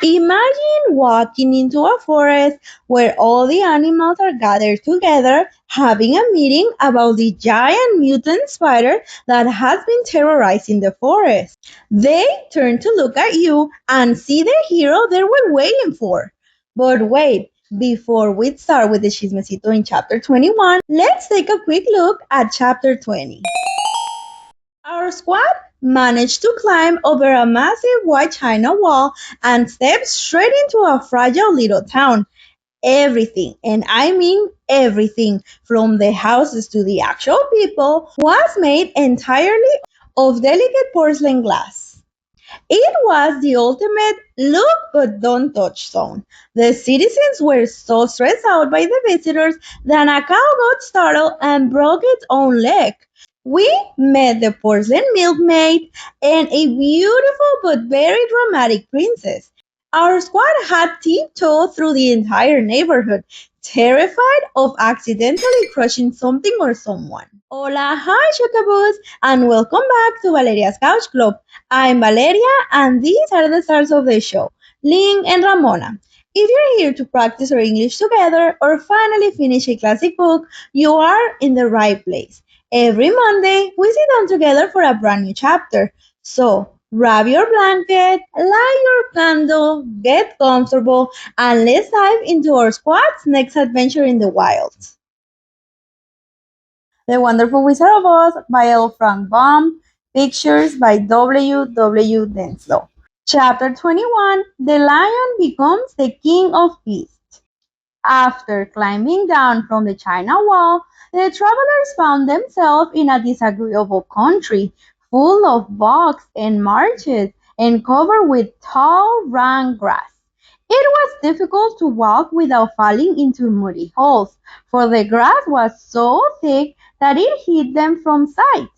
Imagine walking into a forest where all the animals are gathered together, having a meeting about the giant mutant spider that has been terrorizing the forest. They turn to look at you and see the hero they were waiting for. But wait, before we start with the chismecito in chapter 21, let's take a quick look at chapter 20. Our squad managed to climb over a massive white china wall and step straight into a fragile little town. Everything, and I mean everything, from the houses to the actual people, was made entirely of delicate porcelain glass. It was the ultimate look but don't touch zone. The citizens were so stressed out by the visitors that a cow got startled and broke its own leg. We met the porcelain milkmaid and a beautiful but very dramatic princess. Our squad had tiptoed through the entire neighborhood, terrified of accidentally crushing something or someone. Hola, hi, Chuckaboos, and welcome back to Valeria's Couch Club. I'm Valeria, and these are the stars of the show, Ling and Ramona. If you're here to practice your English together or finally finish a classic book, you are in the right place. Every Monday, we sit down together for a brand new chapter. So, grab your blanket, light your candle, get comfortable, and let's dive into our squad's next adventure in the wild. The Wonderful Wizard of Oz by L. Frank Baum, pictures by W. W. Denslow. Chapter 21, The Lion Becomes the King of Beasts. After climbing down from the China Wall, the travelers found themselves in a disagreeable country, full of bogs and marshes and covered with tall, rank grass. It was difficult to walk without falling into muddy holes, for the grass was so thick that it hid them from sight.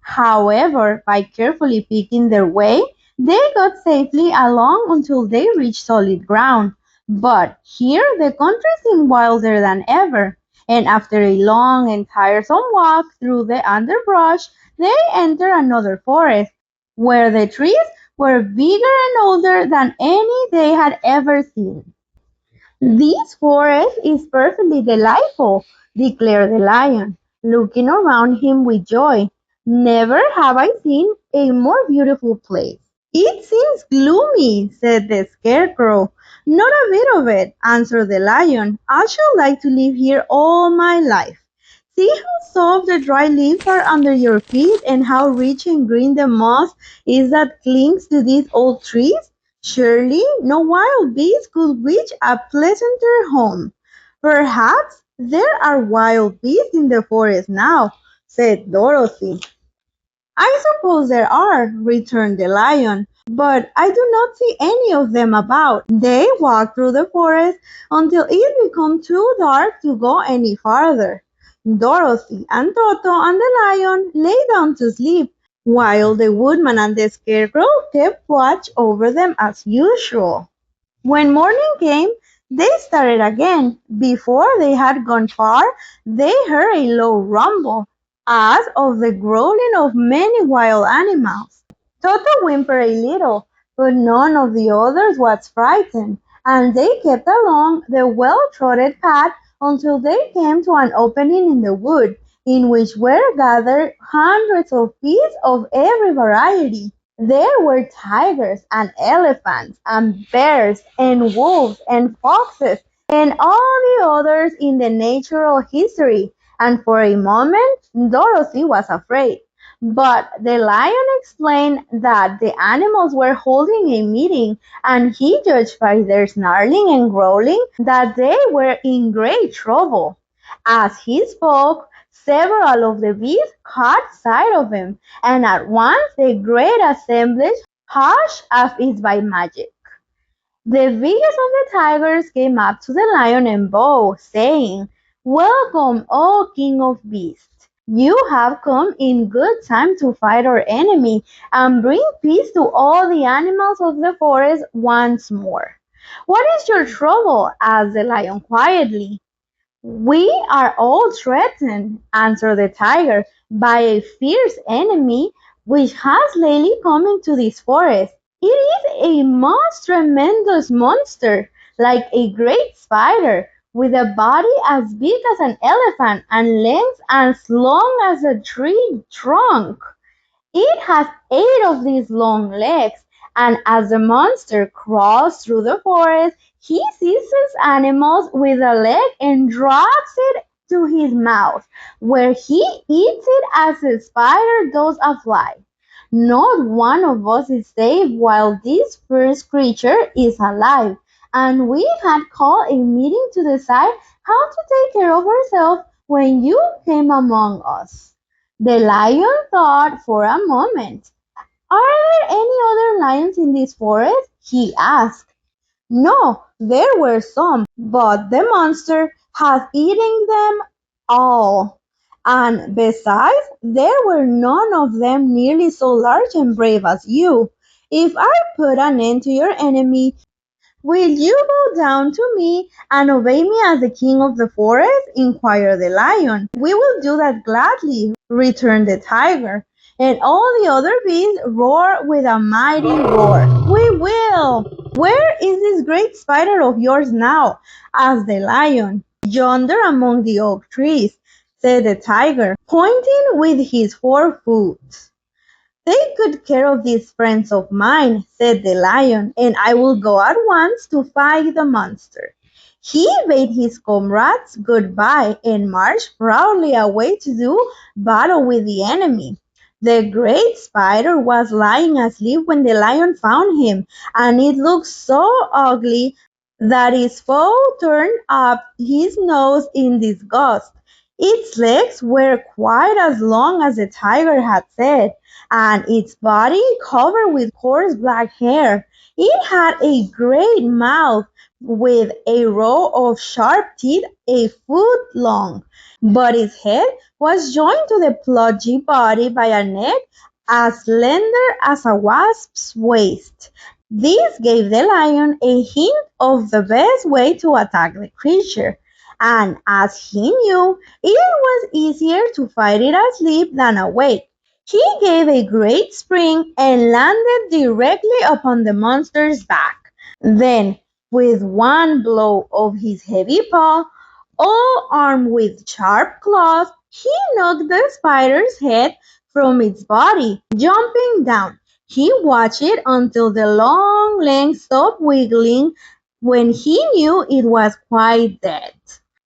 However, by carefully picking their way, they got safely along until they reached solid ground. But here the country seemed wilder than ever, and after a long and tiresome walk through the underbrush, they entered another forest, where the trees were bigger and older than any they had ever seen. "This forest is perfectly delightful," declared the lion, looking around him with joy. "Never have I seen a more beautiful place." "It seems gloomy," said the scarecrow. "Not a bit of it," answered the lion. "I should like to live here all my life. See how soft the dry leaves are under your feet and how rich and green the moss is that clings to these old trees. Surely no wild beast could reach a pleasanter home." "Perhaps there are wild beasts in the forest now," said Dorothy. "I suppose there are," returned the lion, "but I do not see any of them about." They walked through the forest until it became too dark to go any farther. Dorothy and Toto and the lion lay down to sleep, while the woodman and the scarecrow kept watch over them as usual. When morning came, they started again. Before they had gone far, they heard a low rumble, as of the growling of many wild animals. Toto whimpered a little, but none of the others was frightened, and they kept along the well-trodden path until they came to an opening in the wood, in which were gathered hundreds of beasts of every variety. There were tigers and elephants and bears and wolves and foxes and all the others in the natural history, and for a moment Dorothy was afraid. But the lion explained that the animals were holding a meeting, and he judged by their snarling and growling that they were in great trouble. As he spoke, several of the beasts caught sight of him, and at once the great assemblage hushed as if by magic. The biggest of the tigers came up to the lion and bowed, saying, "Welcome, O King of Beasts. You have come in good time to fight our enemy and bring peace to all the animals of the forest once more." "What is your trouble?" asked the lion quietly. "We are all threatened," answered the tiger, "by a fierce enemy which has lately come into this forest. It is a most tremendous monster, like a great spider, with a body as big as an elephant and legs as long as a tree trunk. It has 8 of these long legs, and as the monster crawls through the forest, he seizes animals with a leg and drags it to his mouth, where he eats it as a spider does a fly. Not one of us is safe while this first creature is alive, and we had called a meeting to decide how to take care of ourselves when you came among us. The lion thought for a moment. Are there any other lions in this forest? He asked. No, there were some, but the monster had eaten them all. And besides, there were none of them nearly so large and brave as you. If I put an end to your enemy, will you bow down to me and obey me as the king of the forest? Inquired the lion. We will do that gladly, returned the tiger. And all the other beasts roared with a mighty roar. We will! Where is this great spider of yours now? Asked the lion. Yonder among the oak trees, said the tiger, pointing with his 4 foot. Take good care of these friends of mine, said the lion, and I will go at once to fight the monster. He bade his comrades good-bye and marched proudly away to do battle with the enemy. The great spider was lying asleep when the lion found him, and it looked so ugly that his foe turned up his nose in disgust. Its legs were quite as long as the tiger had said, and its body covered with coarse black hair. It had a great mouth with a row of sharp teeth a foot long, but its head was joined to the pudgy body by a neck as slender as a wasp's waist. This gave the lion a hint of the best way to attack the creature, and as he knew, it was easier to fight it asleep than awake. He gave a great spring and landed directly upon the monster's back. Then, with one blow of his heavy paw, all armed with sharp claws, he knocked the spider's head from its body. Jumping down, he watched it until the long legs stopped wiggling when he knew it was quite dead.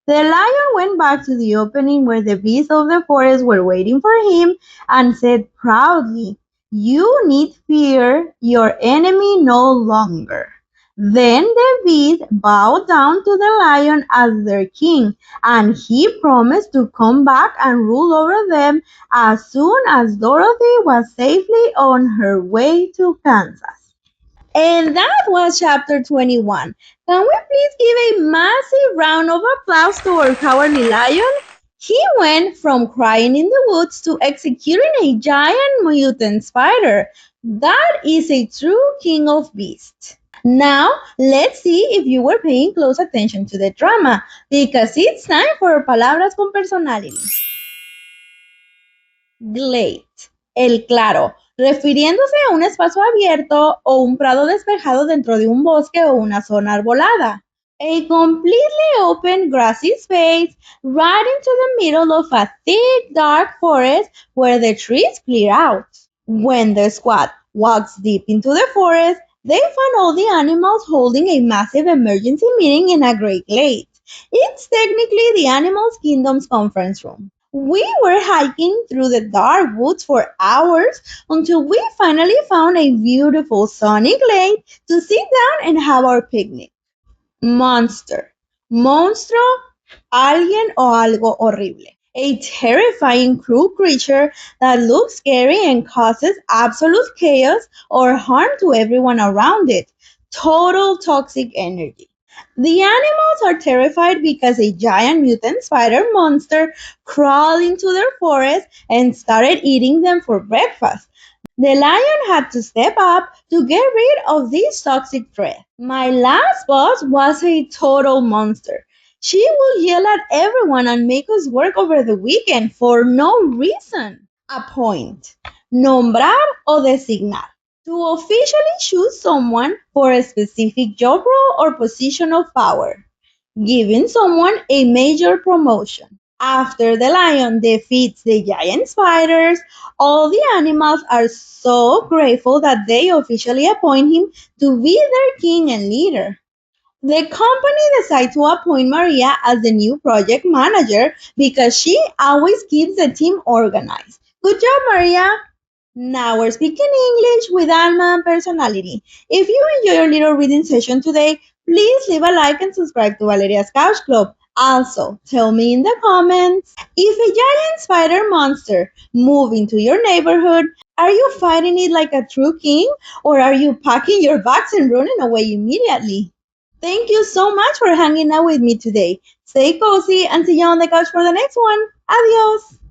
The lion went back to the opening where the beasts of the forest were waiting for him and said proudly, You need fear your enemy no longer. Then the beasts bowed down to the lion as their king, and he promised to come back and rule over them as soon as Dorothy was safely on her way to Kansas. And that was chapter 21. Can we please give a massive round of applause to our cowardly lion? He went from crying in the woods to executing a giant mutant spider. That is a true king of beasts. Now, let's see if you were paying close attention to the drama, because it's time for Palabras con Personality. Glade, el claro, refiriéndose a un espacio abierto o un prado despejado dentro de un bosque o una zona arbolada. A completely open grassy space right into the middle of a thick dark forest where the trees clear out. When the squad walks deep into the forest, they find all the animals holding a massive emergency meeting in a great glade. It's technically the Animals Kingdom's conference room. We were hiking through the dark woods for hours until we finally found a beautiful sunny glade to sit down and have our picnic. Monster. Monstruo, alguien o algo horrible. A terrifying cruel creature that looks scary and causes absolute chaos or harm to everyone around it. Total toxic energy. The animals are terrified because a giant mutant spider monster crawled into their forest and started eating them for breakfast. The lion had to step up to get rid of this toxic threat. My last boss was a total monster. She will yell at everyone and make us work over the weekend for no reason. Appoint, nombrar o designar. To officially choose someone for a specific job role or position of power, giving someone a major promotion. After the lion defeats the giant spiders, all the animals are so grateful that they officially appoint him to be their king and leader. The company decides to appoint Maria as the new project manager because she always keeps the team organized. Good job, Maria! Now we're speaking English with Alma and personality. If you enjoy your little reading session today, please leave a like and subscribe to Valeria's Couch Club. Also, tell me in the comments if a giant spider monster move into your neighborhood, are you fighting it like a true king or are you packing your bags and running away immediately? Thank you so much for hanging out with me today. Stay cozy and see you on the couch for the next one. Adios.